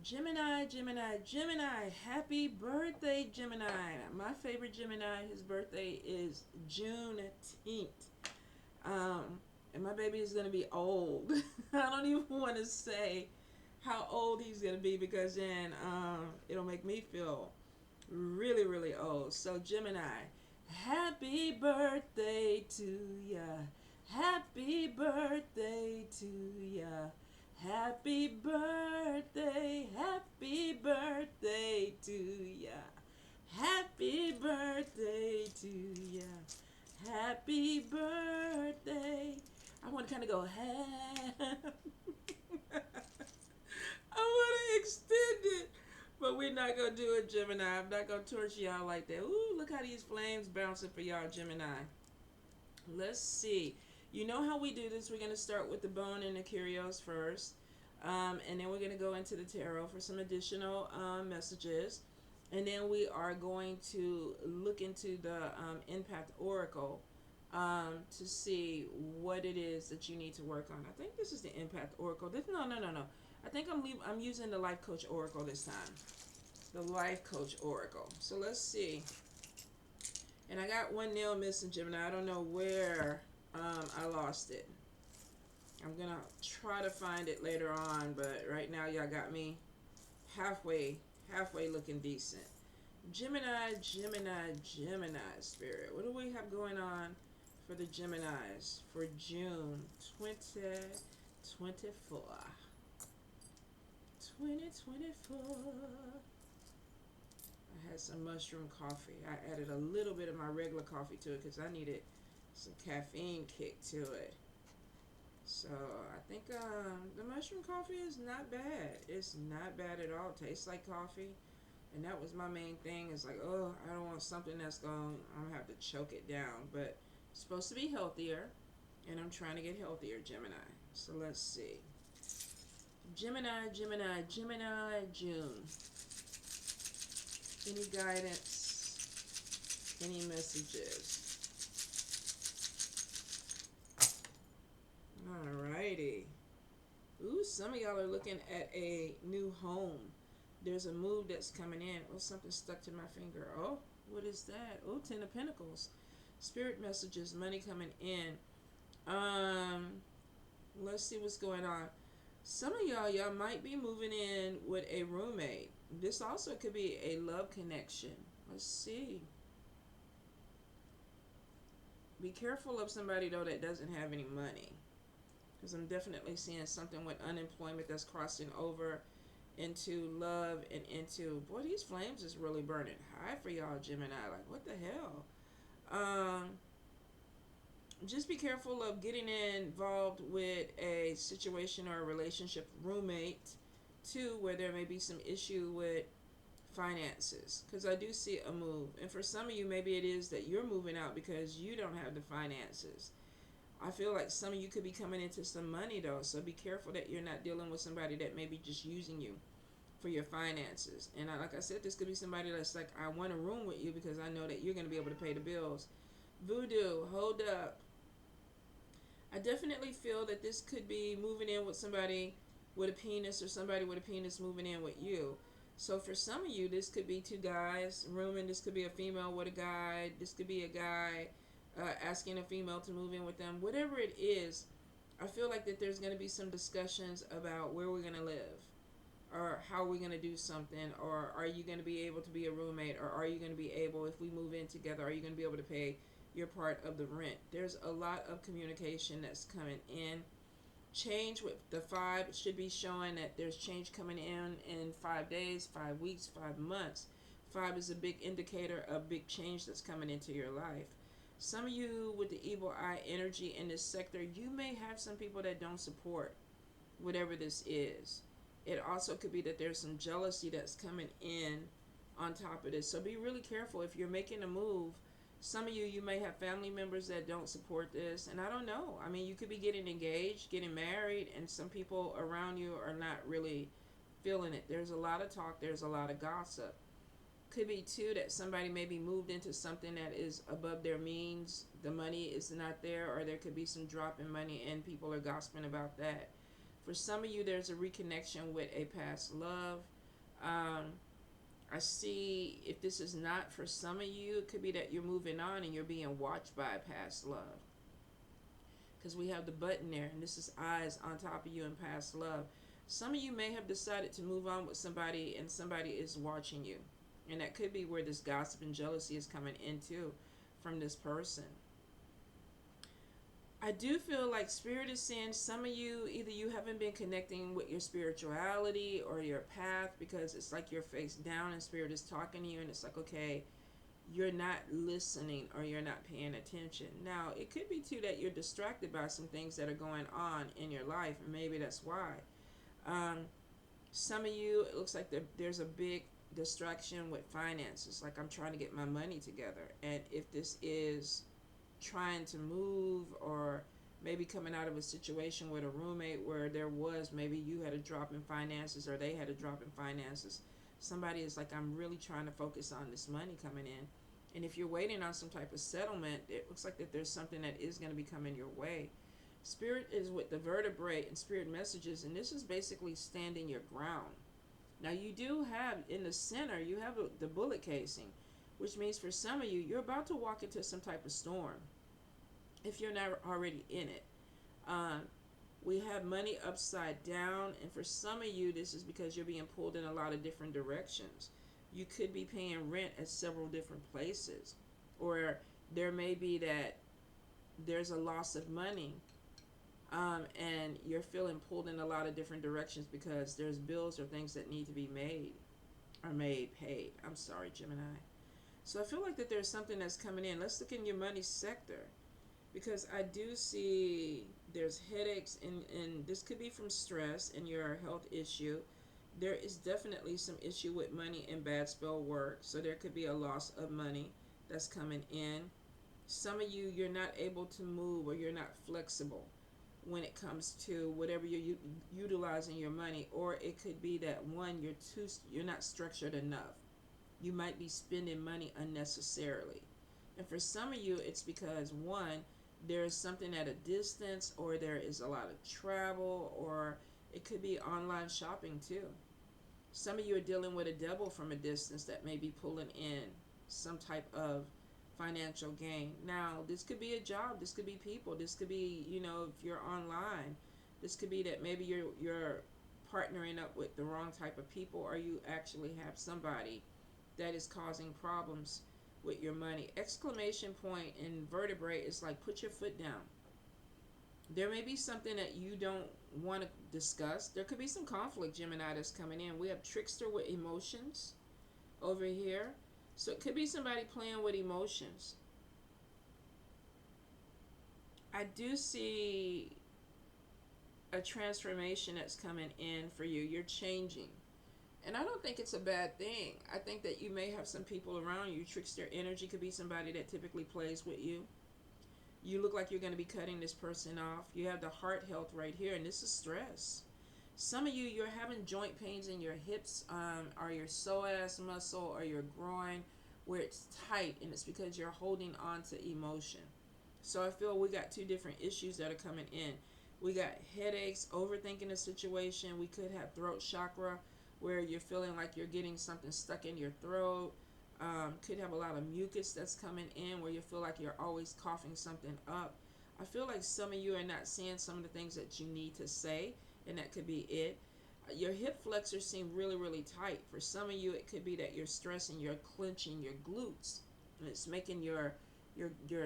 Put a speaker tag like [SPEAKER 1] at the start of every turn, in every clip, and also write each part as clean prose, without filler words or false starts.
[SPEAKER 1] Gemini, Gemini, Gemini. Happy birthday, Gemini. My favorite Gemini, his birthday is Juneteenth. Um, and my baby is going to be old. I don't even want to say how old he's going to be because then it'll make me feel really, really old. So, Gemini, happy birthday to ya. Happy birthday to ya. Happy birthday, happy birthday to ya. Happy birthday to ya. Happy birthday. I want to kind of go, I want to extend it. But we're not going to do it, Gemini. I'm not going to torture y'all like that. Ooh, look how these flames bouncing for y'all, Gemini. Let's see. You know how we do this. We're going to start with the bone and the curios first. And then we're going to go into the tarot for some additional messages. And then we are going to look into the empath oracle to see what it is that you need to work on. I think this is the empath oracle. No. I think I'm using the life coach oracle this time. The life coach oracle. So let's see. And I got one nail missing, Gemini. I don't know where I lost it. I'm gonna try to find it later on, but right now y'all got me halfway looking decent. Gemini, Gemini, Gemini spirit. What do we have going on for the Geminis for June 2024? 2024. I had some mushroom coffee. I added a little bit of my regular coffee to it because I needed some caffeine kick to it. So I think the mushroom coffee is not bad. It's not bad at all. It tastes like coffee. And that was my main thing. It's like, oh, I don't want something I'm going to have to choke it down. But it's supposed to be healthier. And I'm trying to get healthier, Gemini. So let's see. Gemini, Gemini, Gemini, June. Any guidance? Any messages? Alrighty. Ooh, some of y'all are looking at a new home. There's a move that's coming in. Oh, something stuck to my finger. Oh, what is that? Oh, Ten of Pentacles. Spirit messages, money coming in. Let's see what's going on. Some of y'all might be moving in with a roommate. This also could be a love connection. Let's see. Be careful of somebody, though, that doesn't have any money. Because I'm definitely seeing something with unemployment that's crossing over into love and into... Boy, these flames is really burning high for y'all, Gemini. Like, what the hell? Just be careful of getting involved with a situation or a relationship roommate, too, where there may be some issue with finances. Because I do see a move. And for some of you, maybe it is that you're moving out because you don't have the finances. I feel like some of you could be coming into some money, though. So be careful that you're not dealing with somebody that may be just using you for your finances. And like I said, this could be somebody that's like, I want a room with you because I know that you're going to be able to pay the bills. Voodoo, hold up. I definitely feel that this could be moving in with somebody with a penis or somebody with a penis moving in with you. So for some of you, this could be two guys rooming. This could be a female with a guy. This could be a guy asking a female to move in with them. Whatever it is, I feel like that there's going to be some discussions about where we're going to live or how we're going to do something, or are you going to be able to be a roommate, or are you going to be able, if we move in together, are you going to be able to pay your part of the rent? There's a lot of communication that's coming in. Change with the 5 should be showing that there's change coming in 5 days, 5 weeks, 5 months. 5 is a big indicator of big change that's coming into your life. Some of you with the evil eye energy in this sector, you may have some people that don't support whatever this is. It also could be that there's some jealousy that's coming in on top of this. So be really careful if you're making a move. Some of you may have family members that don't support this. And I don't know. I mean, you could be getting engaged, getting married, and some people around you are not really feeling it. There's a lot of talk. There's a lot of gossip. Could be, too, that somebody may be moved into something that is above their means. The money is not there, or there could be some drop in money, and people are gossiping about that. For some of you, there's a reconnection with a past love. Um, I see if this is not for some of you, it could be that you're moving on and you're being watched by a past love. Because we have the button there, and this is eyes on top of you in past love. Some of you may have decided to move on with somebody, and somebody is watching you. And that could be where this gossip and jealousy is coming into from this person. I do feel like Spirit is saying some of you, either you haven't been connecting with your spirituality or your path, because it's like you're face down and Spirit is talking to you, and it's like, okay, you're not listening or you're not paying attention. Now, it could be too that you're distracted by some things that are going on in your life, and maybe that's why. Some of you, it looks like there's a big distraction with finances. Like, I'm trying to get my money together. And if this is trying to move, or maybe coming out of a situation with a roommate where there was, maybe you had a drop in finances or they had a drop in finances, somebody is like, I'm really trying to focus on this money coming in. And if you're waiting on some type of settlement, it looks like that there's something that is going to be coming your way. Spirit is with the vertebrae and spirit messages, and this is basically standing your ground. Now, you do have in the center, you have the bullet casing, which means for some of you, you're about to walk into some type of storm if you're not already in it. We have money upside down, and for some of you, this is because you're being pulled in a lot of different directions. You could be paying rent at several different places, or there may be that there's a loss of money, and you're feeling pulled in a lot of different directions because there's bills or things that need to be paid. I'm sorry, Gemini. So I feel like that there's something that's coming in. Let's look in your money sector, because I do see there's headaches, and this could be from stress and your health issue. There is definitely some issue with money and bad spell work, so there could be a loss of money that's coming in. Some of you, you're not able to move, or you're not flexible when it comes to whatever you're utilizing your money, or it could be that one, you're not structured enough. You might be spending money unnecessarily. And for some of you, it's because one, there is something at a distance, or there is a lot of travel, or it could be online shopping too. Some of you are dealing with a devil from a distance that may be pulling in some type of financial gain. Now, this could be a job, this could be people, this could be, if you're online, this could be that maybe you're partnering up with the wrong type of people, or you actually have somebody that is causing problems with your money. Exclamation point in vertebrae is like, put your foot down. There may be something that you don't want to discuss. There could be some conflict, Gemini, that's coming in. We have trickster with emotions over here. So it could be somebody playing with emotions. I do see a transformation that's coming in for you. You're changing. And I don't think it's a bad thing. I think that you may have some people around you. Trickster energy could be somebody that typically plays with you. You look like you're going to be cutting this person off. You have the heart health right here, and this is stress. Some of you, you're having joint pains in your hips, or your psoas muscle, or your groin, where it's tight, and it's because you're holding on to emotion. So I feel we got two different issues that are coming in. We got headaches, overthinking the situation. We could have throat chakra, where you're feeling like you're getting something stuck in your throat. Could have a lot of mucus that's coming in, where you feel like you're always coughing something up. I feel like some of you are not saying some of the things that you need to say, and that could be it. Your hip flexors seem really, really tight. For some of you, it could be that you're stressing, you're clenching your glutes, and it's making your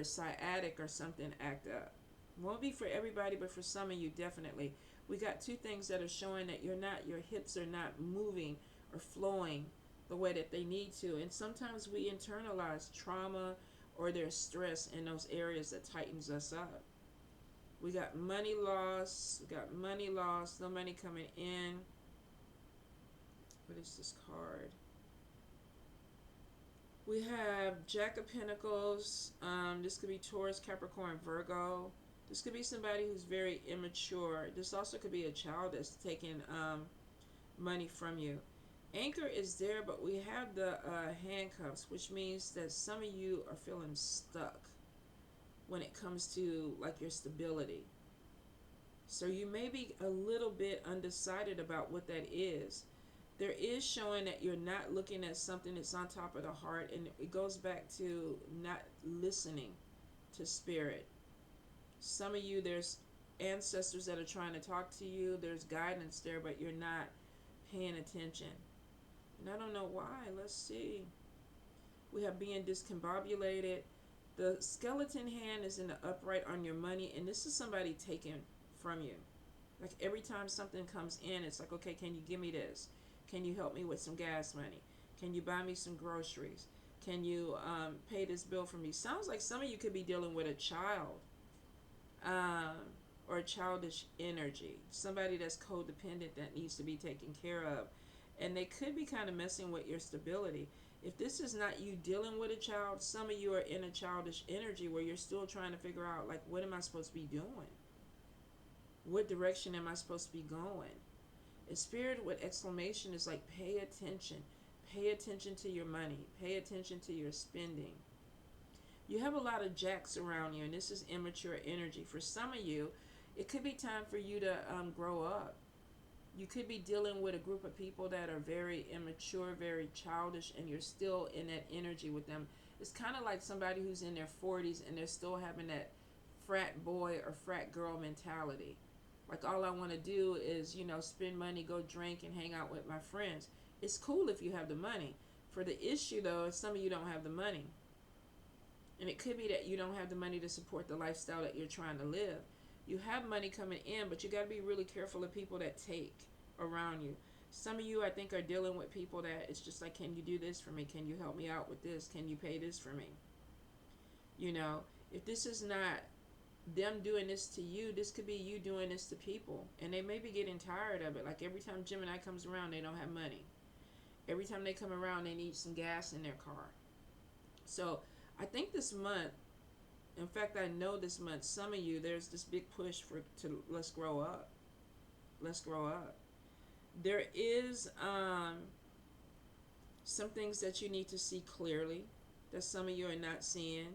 [SPEAKER 1] sciatic or something act up. Won't be for everybody, but for some of you, definitely. We got two things that are showing that your hips are not moving or flowing the way that they need to. And sometimes we internalize trauma, or there's stress in those areas that tightens us up. We got money loss. No money coming in. What is this card? We have Jack of Pentacles. This could be Taurus, Capricorn, Virgo. This could be somebody who's very immature. This also could be a child that's taking money from you. Anchor is there, but we have the handcuffs, which means that some of you are feeling stuck when it comes to like your stability. So you may be a little bit undecided about what that is. There is showing that you're not looking at something that's on top of the heart, and it goes back to not listening to spirit. Some of you, there's ancestors that are trying to talk to you, there's guidance there, but you're not paying attention. And I don't know why. Let's see. We have being discombobulated. The skeleton hand is in the upright on your money, and this is somebody taking from you. Like every time something comes in, it's like, okay, can you give me this? Can you help me with some gas money? Can you buy me some groceries? Can you pay this bill for me? Sounds like some of you could be dealing with a child, or a childish energy. Somebody that's codependent that needs to be taken care of. And they could be kind of messing with your stability. If this is not you dealing with a child, some of you are in a childish energy where you're still trying to figure out, like, what am I supposed to be doing? What direction am I supposed to be going? A spirit with exclamation is like, pay attention. Pay attention to your money. Pay attention to your spending. You have a lot of jacks around you, and this is immature energy. For some of you, it could be time for you to grow up. You could be dealing with a group of people that are very immature, very childish, and you're still in that energy with them. It's kind of like somebody who's in their 40s and they're still having that frat boy or frat girl mentality. Like, all I want to do is, spend money, go drink, and hang out with my friends. It's cool if you have the money. For the issue, though, is some of you don't have the money. And it could be that you don't have the money to support the lifestyle that you're trying to live. You have money coming in, but you got to be really careful of people that take around you. Some of you, I think, are dealing with people that it's just like, can you do this for me? Can you help me out with this? Can you pay this for me? If this is not them doing this to you, this could be you doing this to people. And they may be getting tired of it. Like every time Gemini comes around, they don't have money. Every time they come around, they need some gas in their car. So I think this month, in fact, I know this month, some of you, there's this big push to let's grow up. Let's grow up. There is some things that you need to see clearly that some of you are not seeing.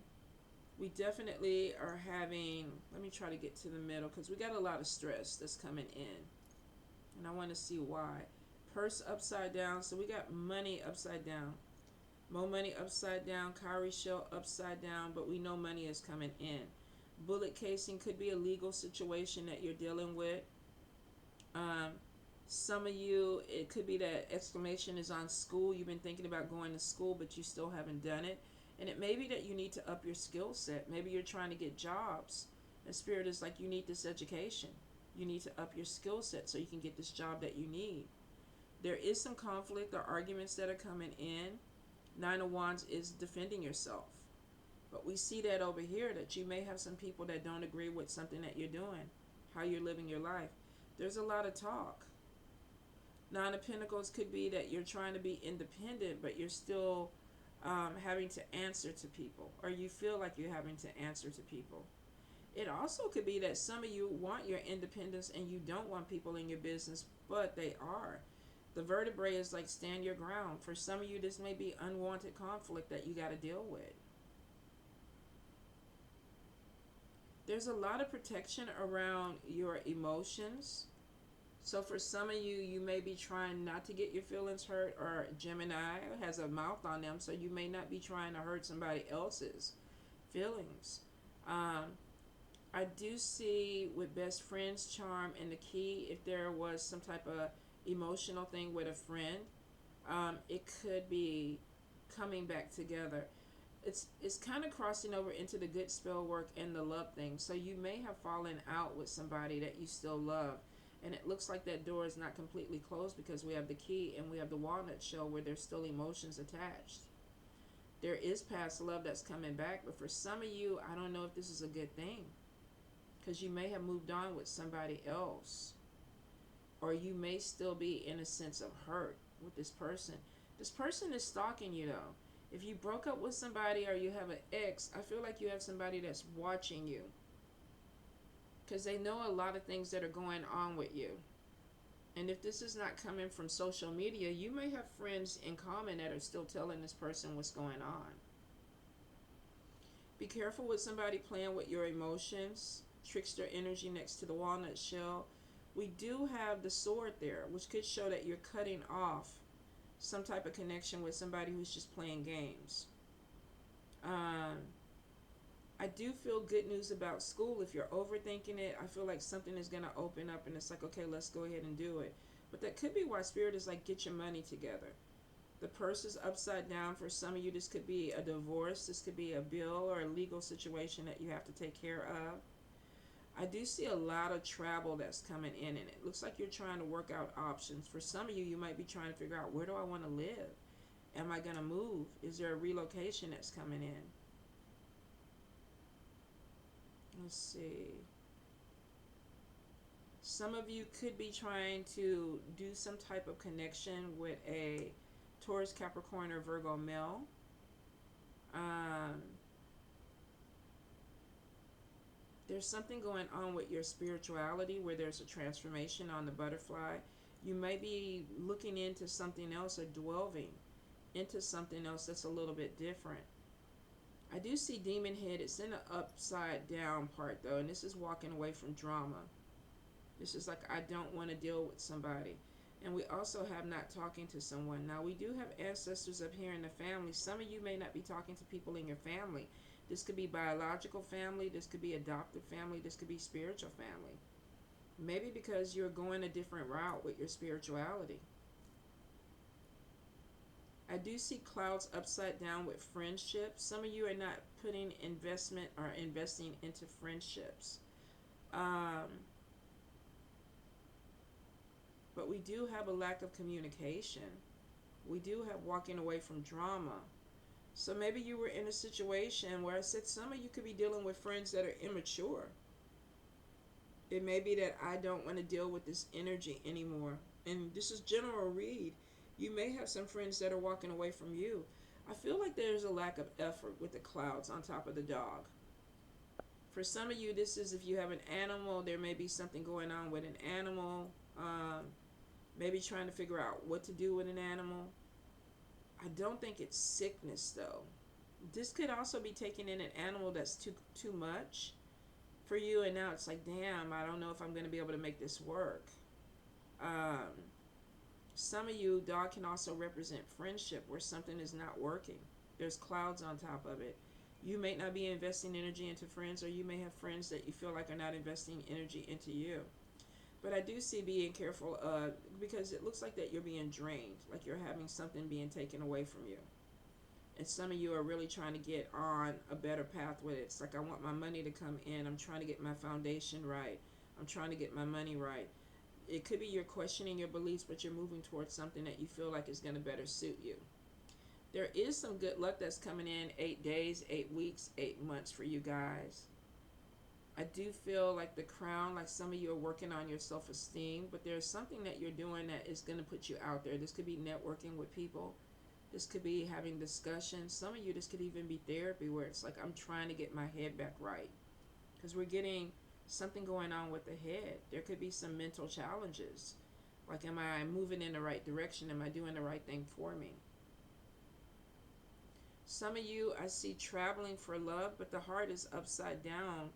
[SPEAKER 1] We definitely are having, let me try to get to the middle, because we got a lot of stress that's coming in. And I want to see why. Purse upside down. So we got money upside down. More money upside down. Cowrie shell upside down. But we know money is coming in. Bullet casing could be a legal situation that you're dealing with. Some of you, it could be that exclamation is on school. You've been thinking about going to school, but you still haven't done it. And it may be that you need to up your skill set. Maybe you're trying to get jobs. And Spirit is like, you need this education. You need to up your skill set so you can get this job that you need. There is some conflict or arguments that are coming in. 9 of Wands is defending yourself. But we see that over here, that you may have some people that don't agree with something that you're doing, how you're living your life. There's a lot of talk. 9 of Pentacles could be that you're trying to be independent, but you're still having to answer to people, or you feel like you're having to answer to people. It also could be that some of you want your independence and you don't want people in your business, but they are. The vertebrae is like, stand your ground. For some of you, this may be unwanted conflict that you got to deal with. There's a lot of protection around your emotions. So for some of you, you may be trying not to get your feelings hurt, or Gemini has a mouth on them, so you may not be trying to hurt somebody else's feelings. I do see with best friends charm and the key, if there was some type of emotional thing with a friend, it could be coming back together. It's kind of crossing over into the good spell work and the love thing. So you may have fallen out with somebody that you still love. And it looks like that door is not completely closed, because we have the key and we have the walnut shell where there's still emotions attached. There is past love that's coming back, but for some of you, I don't know if this is a good thing, because you may have moved on with somebody else, or you may still be in a sense of hurt with this person. This person is stalking you though. If you broke up with somebody or you have an ex, I feel like you have somebody that's watching you, because they know a lot of things that are going on with you. And if this is not coming from social media, you may have friends in common that are still telling this person what's going on. Be careful with somebody playing with your emotions. trickster energy next to the walnut shell. We do have the sword there, which could show that you're cutting off some type of connection with somebody who's just playing games. I do feel good news about school. If you're overthinking it, I feel like something is going to open up and it's like, okay, let's go ahead and do it. But that could be why Spirit is like, get your money together. The purse is upside down. For some of you, this could be a divorce. This could be a bill or a legal situation that you have to take care of. I do see a lot of travel that's coming in, and it looks like you're trying to work out options. For some of you, you might be trying to figure out, where do I want to live? Am I going to move? Is there a relocation that's coming in? Let's see. Some of you could be trying to do some type of connection with a Taurus, Capricorn, or Virgo male. There's something going on with your spirituality where there's a transformation on the butterfly. You may be looking into something else or delving into something else that's a little bit different. I do see demon head. It's in the upside down part though, and this is walking away from drama. This is like, I don't want to deal with somebody. And we also have not talking to someone. Now, we do have ancestors up here in the family. Some of you may not be talking to people in your family. This could be biological family. This could be adoptive family. This could be spiritual family. Maybe because you're going a different route with your spirituality. I do see clouds upside down with friendships. Some of you are not putting investment or investing into friendships. But we do have a lack of communication. We do have walking away from drama. So maybe you were in a situation where I said some of you could be dealing with friends that are immature. It may be that I don't want to deal with this energy anymore. And this is general read. You may have some friends that are walking away from you. I feel like there's a lack of effort with the clouds on top of the dog. For some of you, this is if you have an animal, there may be something going on with an animal. Maybe trying to figure out what to do with an animal. I don't think it's sickness though. This could also be taking in an animal that's too much for you, and now it's like, damn, I don't know if I'm going to be able to make this work. Some of you, dog can also represent friendship where something is not working. There's clouds on top of it. You may not be investing energy into friends, or you may have friends that you feel like are not investing energy into you. But I do see being careful because it looks like that you're being drained, like you're having something being taken away from you. And some of you are really trying to get on a better path with it. It's like, I want my money to come in. I'm trying to get my foundation right. I'm trying to get my money right. It could be you're questioning your beliefs, but you're moving towards something that you feel like is going to better suit you. There is some good luck that's coming in 8 days, 8 weeks, 8 months for you guys. I do feel like the crown, like some of you are working on your self-esteem, but there's something that you're doing that is going to put you out there. This could be networking with people. This could be having discussions. Some of you, this could even be therapy where it's like, I'm trying to get my head back right. Because we're getting something going on with the head. There could be some mental challenges. Like, am I moving in the right direction? Am I doing the right thing for me? Some of you, I see traveling for love, but the heart is upside down.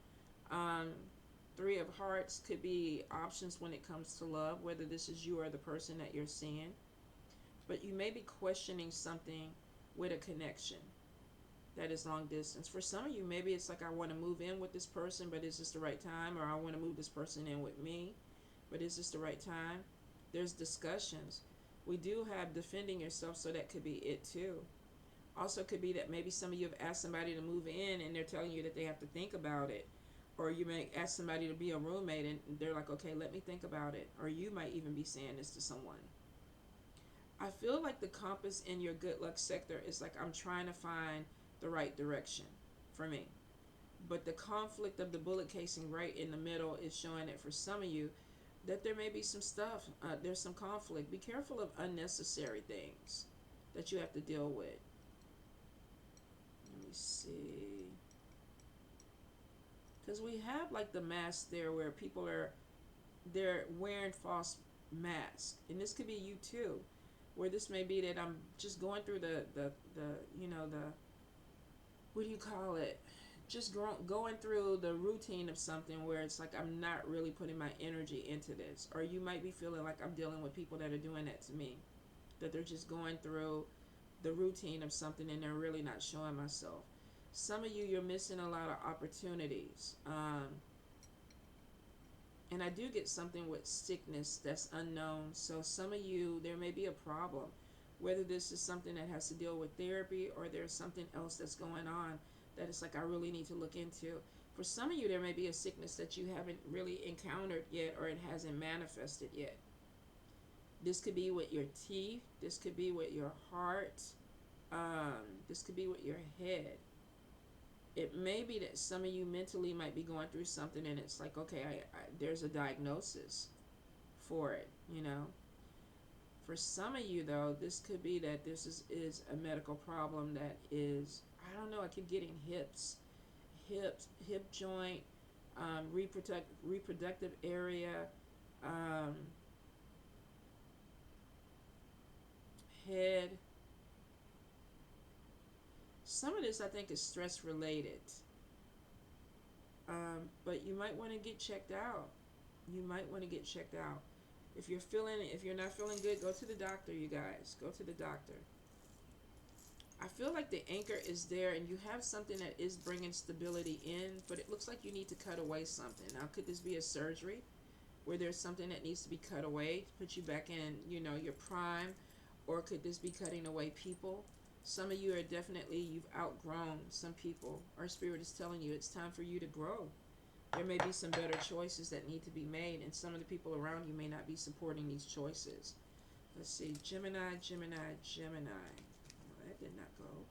[SPEAKER 1] 3 of Hearts could be options when it comes to love, whether this is you or the person that you're seeing. But you may be questioning something with a connection that is long distance. For some of you, maybe it's like, I want to move in with this person, but is this the right time? Or I want to move this person in with me, but is this the right time? There's discussions. We do have defending yourself, so that could be it too. Also could be that maybe some of you have asked somebody to move in and they're telling you that they have to think about it. Or you may ask somebody to be a roommate and they're like, okay, let me think about it. Or you might even be saying this to someone. I feel like the compass in your good luck sector is like, I'm trying to find the right direction for me. But the conflict of the bullet casing right in the middle is showing that for some of you, that there may be some stuff. There's some conflict. Be careful of unnecessary things that you have to deal with. Let me see. Because we have like the mask there where people they're wearing false masks. And this could be you too. Where this may be that I'm just going through the what do you call it? just going through the routine of something where it's like I'm not really putting my energy into this. Or you might be feeling like I'm dealing with people that are doing that to me, that they're just going through the routine of something and they're really not showing myself. Some of you, you're missing a lot of opportunities. And I do get something with sickness that's unknown. So some of you, there may be a problem, whether this is something that has to deal with therapy or there's something else that's going on that it's like I really need to look into. For some of you, there may be a sickness that you haven't really encountered yet, or it hasn't manifested yet. This could be with your teeth. This could be with your heart. This could be with your head. It may be that some of you mentally might be going through something and it's like, okay, there's a diagnosis for it, you know. For some of you, though, this could be that this is a medical problem that is, I don't know, I keep getting hip joint, reproductive area, head. Some of this, I think, is stress related. But you might want to get checked out. You might want to get checked out. If you're not feeling good, go to the doctor, you guys. Go to the doctor. I feel like the anchor is there and you have something that is bringing stability in, but it looks like you need to cut away something. Now, could this be a surgery where there's something that needs to be cut away to put you back in, your prime? Or could this be cutting away people? Some of you are definitely, you've outgrown some people. Our spirit is telling you it's time for you to grow. There may be some better choices that need to be made, and some of the people around you may not be supporting these choices. Let's see, Gemini. Oh, that did not go.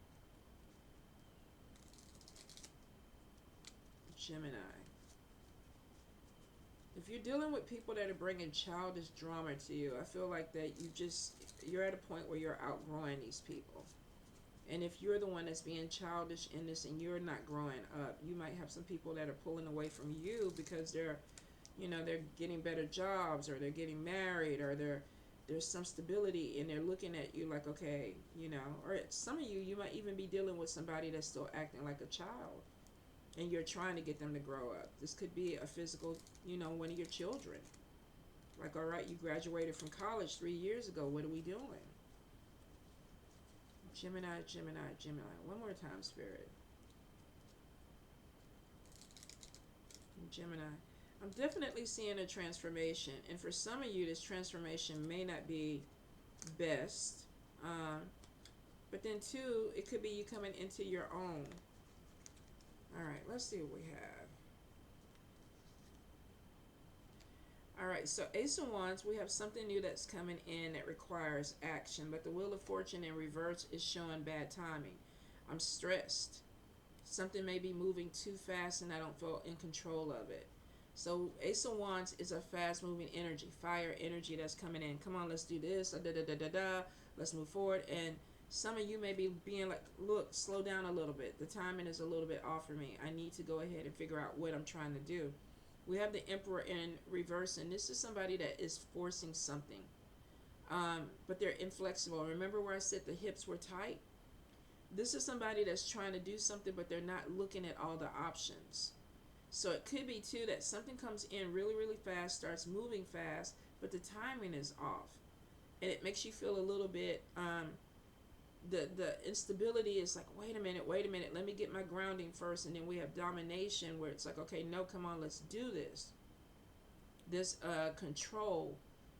[SPEAKER 1] Gemini. If you're dealing with people that are bringing childish drama to you, I feel like that you're at a point where you're outgrowing these people. And if you're the one that's being childish in this and you're not growing up, you might have some people that are pulling away from you because they're getting better jobs, or they're getting married, or there's some stability, and they're looking at you like, okay, or some of you might even be dealing with somebody that's still acting like a child, and you're trying to get them to grow up. This could be a physical, one of your children. Like, all right, you graduated from college 3 years ago. What are we doing? Gemini. One more time, Spirit. Gemini. I'm definitely seeing a transformation. And for some of you, this transformation may not be best. But then, too, it could be you coming into your own. All right, let's see what we have. All right, so Ace of Wands, we have something new that's coming in that requires action, but the Wheel of Fortune in reverse is showing bad timing. I'm stressed. Something may be moving too fast and I don't feel in control of it. So Ace of Wands is a fast-moving energy, fire energy that's coming in. Come on, let's do this. Let's move forward. And some of you may be being like, look, slow down a little bit. The timing is a little bit off for me. I need to go ahead and figure out what I'm trying to do. We have the Emperor in reverse, and this is somebody that is forcing something. But they're inflexible. Remember where I said the hips were tight? This is somebody that's trying to do something, but they're not looking at all the options. So it could be, too, that something comes in really, really fast, starts moving fast, but the timing is off. And it makes you feel a little bit... The instability is like, wait a minute, let me get my grounding first. And then we have domination, where it's like, okay, no, come on, let's do this. This control,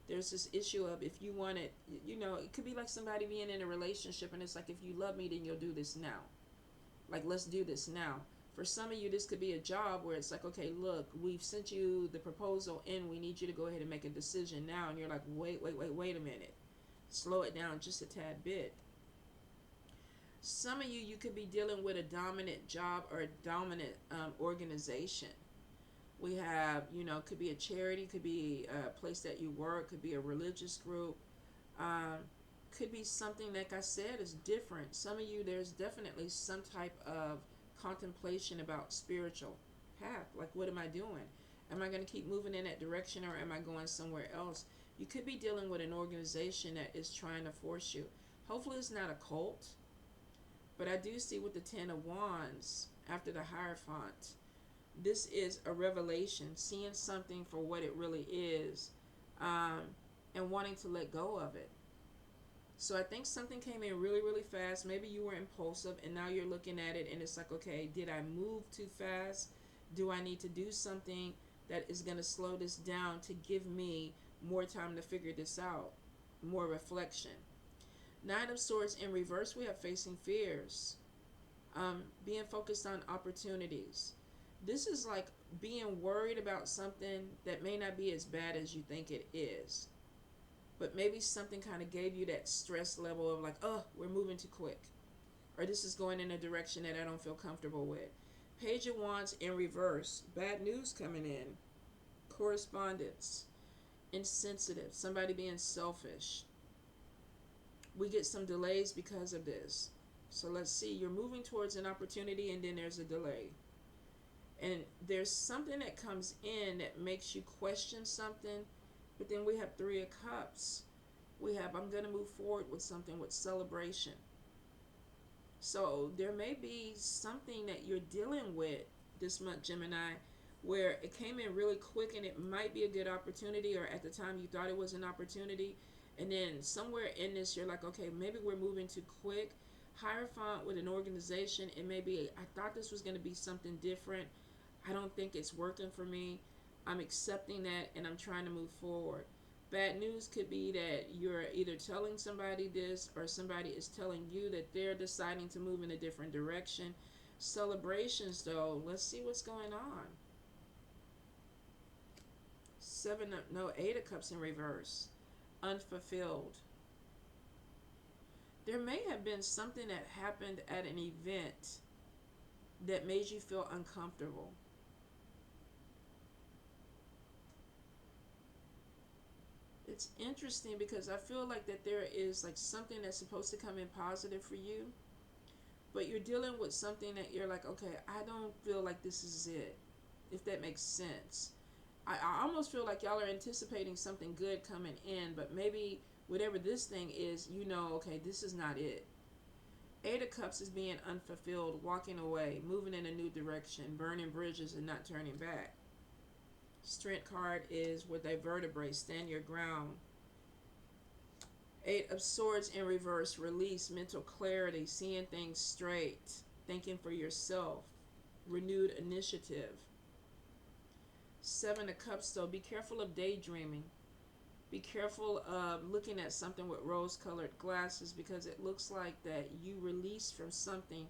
[SPEAKER 1] there's this issue of, if you want it, it could be like somebody being in a relationship and it's like, if you love me, then you'll do this now. Like, let's do this now. For some of you, this could be a job where it's like, okay, look, we've sent you the proposal in, we need you to go ahead and make a decision now. And you're like, wait a minute. Slow it down just a tad bit. Some of you could be dealing with a dominant job or a dominant organization. We have, could be a charity, could be a place that you work, could be a religious group, could be something, like I said, is different. Some of you, there's definitely some type of contemplation about spiritual path. Like, what am I doing? Am I going to keep moving in that direction, or am I going somewhere else? You could be dealing with an organization that is trying to force you. Hopefully it's not a cult. But I do see with the Ten of Wands, after the Hierophant. This is a revelation, seeing something for what it really is, um, and wanting to let go of it. So I think something came in really, really fast. Maybe you were impulsive and now you're looking at it and it's like, okay, did I move too fast? Do I need to do something that is going to slow this down to give me more time to figure this out? More reflection. Nine of Swords in reverse, we have facing fears. Being focused on opportunities. This is like being worried about something that may not be as bad as you think it is. But maybe something kind of gave you that stress level of like, oh, we're moving too quick. Or this is going in a direction that I don't feel comfortable with. Page of Wands in reverse. Bad news coming in. Correspondence. Insensitive. Somebody being selfish. We get some delays because of this. So let's see. You're moving towards an opportunity and then there's a delay. And there's something that comes in that makes you question something. But then we have Three of Cups. We have, I'm going to move forward with something with celebration. So there may be something that you're dealing with this month, Gemini, where it came in really quick and it might be a good opportunity, or at the time you thought it was an opportunity. And then somewhere in this, you're like, okay, maybe we're moving too quick. Hierophant with an organization, it may be, I thought this was going to be something different. I don't think it's working for me. I'm accepting that and I'm trying to move forward. Bad news could be that you're either telling somebody this or somebody is telling you that they're deciding to move in a different direction. Celebrations though, let's see what's going on. Eight of Cups in reverse. Unfulfilled. There may have been something that happened at an event that made you feel uncomfortable. It's interesting because I feel like that there is like something that's supposed to come in positive for you, but you're dealing with something that you're like, okay, I don't feel like this is it, if that makes sense. I almost feel like y'all are anticipating something good coming in, but maybe whatever this thing is, you know, okay, this is not it. Eight of Cups is being unfulfilled, walking away, moving in a new direction, burning bridges and not turning back. Strength card is with a vertebrae, stand your ground. Eight of Swords in reverse, release, mental clarity, seeing things straight, thinking for yourself, renewed initiative. Seven of Cups though, be careful of daydreaming. Be careful of looking at something with rose-colored glasses, because it looks like that you release from something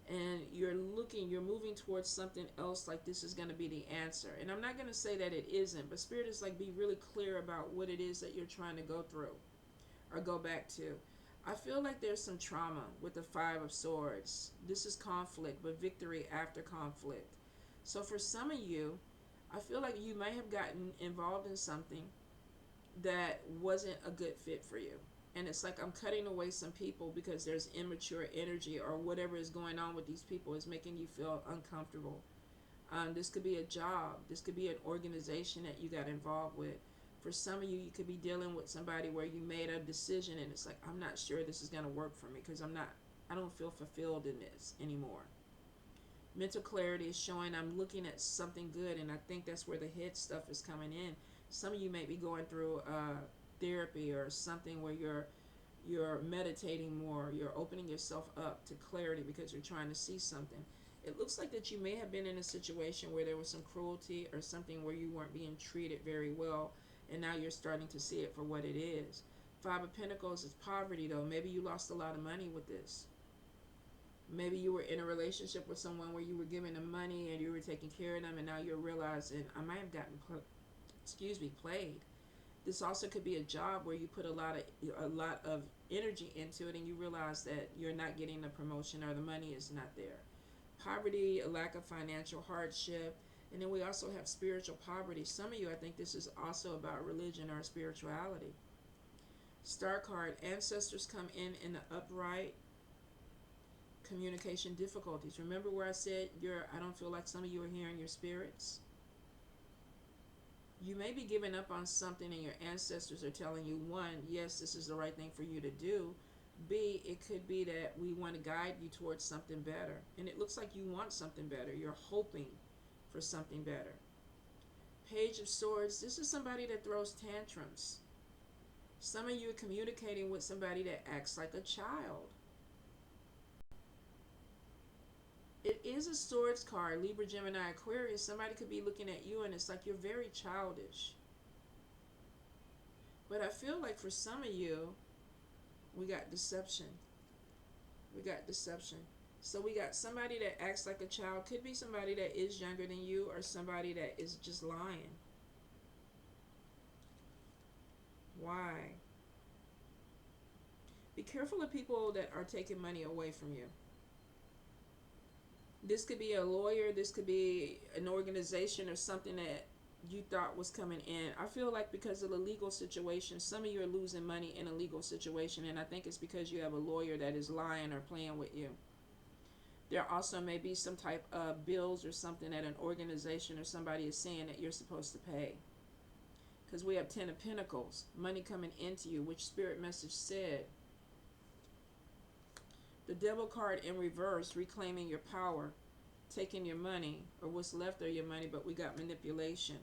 [SPEAKER 1] and you're moving towards something else, like this is going to be the answer. And I'm not going to say that it isn't, but Spirit is like, be really clear about what it is that you're trying to go through or go back to. I feel like there's some trauma with the Five of Swords. This is conflict, but victory after conflict. So for some of you, I feel like you may have gotten involved in something that wasn't a good fit for you. And it's like, I'm cutting away some people because there's immature energy, or whatever is going on with these people is making you feel uncomfortable. This could be a job. This could be an organization that you got involved with. For some of you, you could be dealing with somebody where you made a decision and it's like, I'm not sure this is going to work for me because I don't feel fulfilled in this anymore. Mental clarity is showing I'm looking at something good, and I think that's where the head stuff is coming in. Some of you may be going through therapy or something where you're meditating more, you're opening yourself up to clarity because you're trying to see something. It looks like that you may have been in a situation where there was some cruelty or something where you weren't being treated very well, and now you're starting to see it for what it is. Five of Pentacles is poverty though. Maybe you lost a lot of money with this. Maybe you were in a relationship with someone where you were giving them money and you were taking care of them, and now you're realizing I might have gotten played. This also could be a job where you put a lot of energy into it and you realize that you're not getting the promotion or the money is not there. Poverty, a lack of financial hardship, and then we also have spiritual poverty. Some of you, I think this is also about religion or spirituality. Star card, ancestors come in the upright. Communication difficulties. Remember where I said I don't feel like some of you are hearing your spirits? You may be giving up on something and your ancestors are telling you, one, yes, this is the right thing for you to do, B, it could be that we want to guide you towards something better. And it looks like you want something better. You're hoping for something better. Page of Swords, this is somebody that throws tantrums. Some of you are communicating with somebody that acts like a child. It is a Swords card, Libra, Gemini, Aquarius. Somebody could be looking at you and it's like you're very childish. But I feel like for some of you, we got deception. We got deception. So we got somebody that acts like a child. Could be somebody that is younger than you or somebody that is just lying. Why? Be careful of people that are taking money away from you. This could be a lawyer. This could be an organization or something that you thought was coming in. I feel like because of the legal situation, some of you are losing money in a legal situation, and I think it's because you have a lawyer that is lying or playing with you. There also may be some type of bills or something that an organization or somebody is saying that you're supposed to pay. Because we have 10 of Pentacles, money coming into you, which Spirit message said. The Devil card in reverse, reclaiming your power, taking your money, or what's left of your money, but we got manipulation.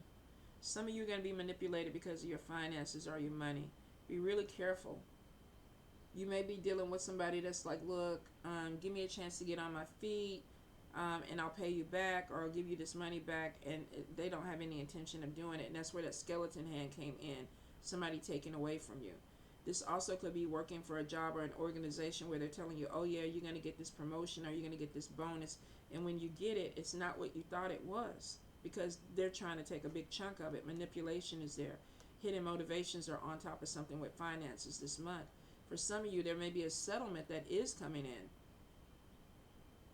[SPEAKER 1] Some of you are going to be manipulated because of your finances or your money. Be really careful. You may be dealing with somebody that's like, look, give me a chance to get on my feet, and I'll pay you back, or I'll give you this money back, and they don't have any intention of doing it. And that's where that skeleton hand came in, somebody taking away from you. This also could be working for a job or an organization where they're telling you, oh yeah, you're going to get this promotion or you're going to get this bonus. And when you get it, it's not what you thought it was, because they're trying to take a big chunk of it. Manipulation is there. Hidden motivations are on top of something with finances this month. For some of you, there may be a settlement that is coming in.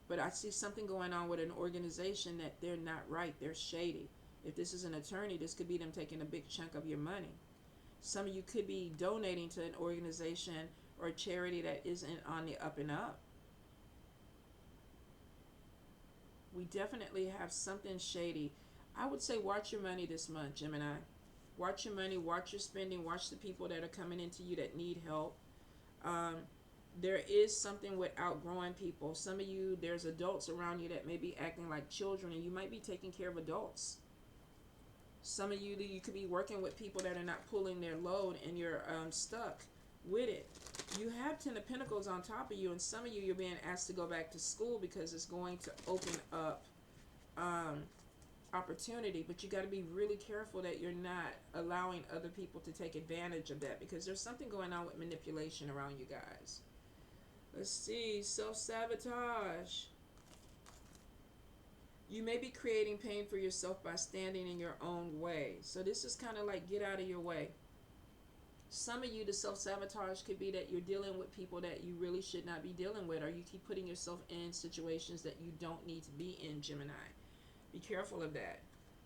[SPEAKER 1] But I see something going on with an organization that they're not right. They're shady. If this is an attorney, this could be them taking a big chunk of your money. Some of you could be donating to an organization or a charity that isn't on the up and up. We definitely have something shady. I would say watch your money this month, Gemini. Watch your money, watch your spending, watch the people that are coming into you that need help. There is something with outgrowing people. Some of you, there's adults around you that may be acting like children, and you might be taking care of adults. Some of you, you could be working with people that are not pulling their load, and you're stuck with it. You have 10 of Pentacles on top of you, and some of you, you're being asked to go back to school because it's going to open up opportunity. But you got to be really careful that you're not allowing other people to take advantage of that, because there's something going on with manipulation around you guys. Let's see, self-sabotage. You may be creating pain for yourself by standing in your own way. So this is kind of like get out of your way. Some of you, the self-sabotage could be that you're dealing with people that you really should not be dealing with, or you keep putting yourself in situations that you don't need to be in, Gemini. Be careful of that.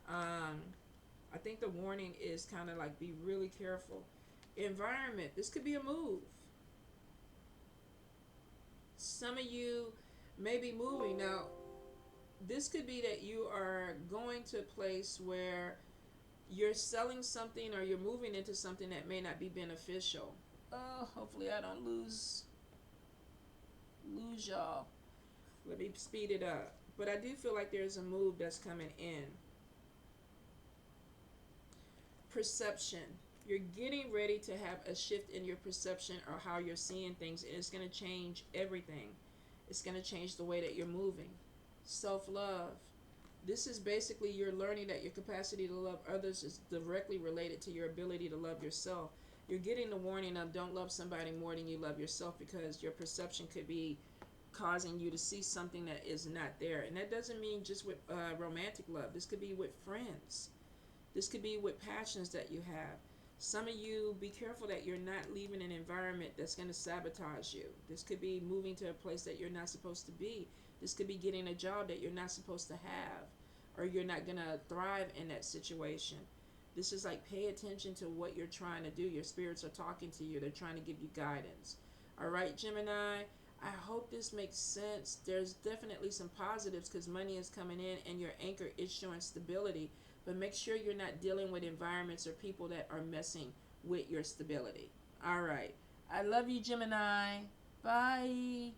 [SPEAKER 1] I think the warning is kind of like be really careful. Environment. This could be a move. Some of you may be moving. Now, this could be that you are going to a place where you're selling something or you're moving into something that may not be beneficial. Oh, hopefully I don't lose y'all. Let me speed it up. But I do feel like there's a move that's coming in. Perception. You're getting ready to have a shift in your perception or how you're seeing things. And it's going to change everything. It's going to change the way that you're moving. Self-love. This is basically you're learning that your capacity to love others is directly related to your ability to love yourself. You're getting the warning of don't love somebody more than you love yourself, because your perception could be causing you to see something that is not there. And that doesn't mean just with romantic love. This could be with friends. This could be with passions that you have. Some of you, be careful that you're not leaving an environment that's going to sabotage you. This could be moving to a place that you're not supposed to be. This could be getting a job that you're not supposed to have, or you're not going to thrive in that situation. This is like pay attention to what you're trying to do. Your spirits are talking to you. They're trying to give you guidance. All right, Gemini, I hope this makes sense. There's definitely some positives because money is coming in and your anchor is showing stability. But make sure you're not dealing with environments or people that are messing with your stability. All right. I love you, Gemini. Bye.